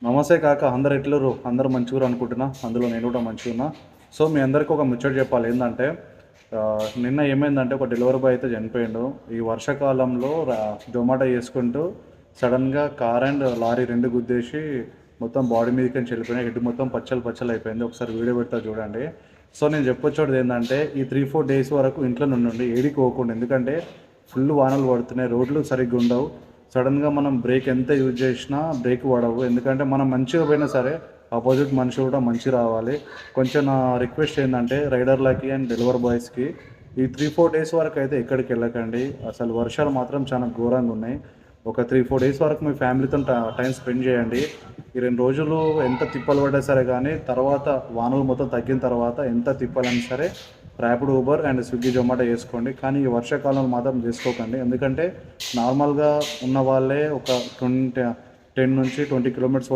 నమస్తే కాక అందరు ఎట్లుర్రు? అందరూ మంచిగుర్రు అనుకుంటున్నా. అందులో నేను కూడా మంచిగున్నా. సో, మీ అందరికీ ఒక ముచ్చట చెప్పాలి. ఏందంటే నిన్న ఏమైందంటే ఒక డెలివరీ బాయ్ అయితే చనిపోయిండు. ఈ వర్షాకాలంలో జొమాటో చేసుకుంటూ సడన్‌గా కార్ అండ్ లారీ 2 గుద్దేసి మొత్తం బాడీ మీదకెళ్ళి వెళ్ళిపోయినాయి. హెడ్ మొత్తం పచ్చలు పచ్చలు అయిపోయింది. ఒకసారి వీడియో పెడతా చూడండి. సో, నేను చెప్పొచ్చేది ఏందంటే ఈ 3, 4 డేస్ వరకు ఇంట్లోనే ఉండండి. ఏడికి పోకండి. ఎందుకంటే ఫుల్ వానలు పడుతున్నాయి. రోడ్లు సరిగ్గా ఉండవు. సడన్గా మనం బ్రేక్ ఎంత యూజ్ చేసినా బ్రేక్ పడవు. ఎందుకంటే మనం మంచిగా పోయినా సరే ఆపోజిట్ మనిషి కూడా మంచి రావాలి. కొంచెం నా రిక్వెస్ట్ ఏంటంటే రైడర్లకి అండ్ డెలివరీ బాయ్స్కి ఈ 3, 4 డేస్ వరకు అయితే ఎక్కడికి వెళ్ళకండి. అసలు వర్షాలు మాత్రం చాలా ఘోరంగా ఉన్నాయి. ఒక 3, 4 డేస్ వరకు మీ ఫ్యామిలీతో టైం స్పెండ్ చేయండి. ఈ 2 రోజులు ఎంత తిప్పలు పడ్డా సరే కానీ తర్వాత వానలు మొత్తం తగ్గిన తర్వాత ఎంత తిప్పాలైనా సరే rapid Uber and Swiggy Zomato చేసుకోండి. కానీ ఈ వర్షాకాలంలో మాత్రం చేసుకోకండి. ఎందుకంటే నార్మల్గా ఉన్న వాళ్ళే ఒక 10 నుంచి 20 కిలోమీటర్స్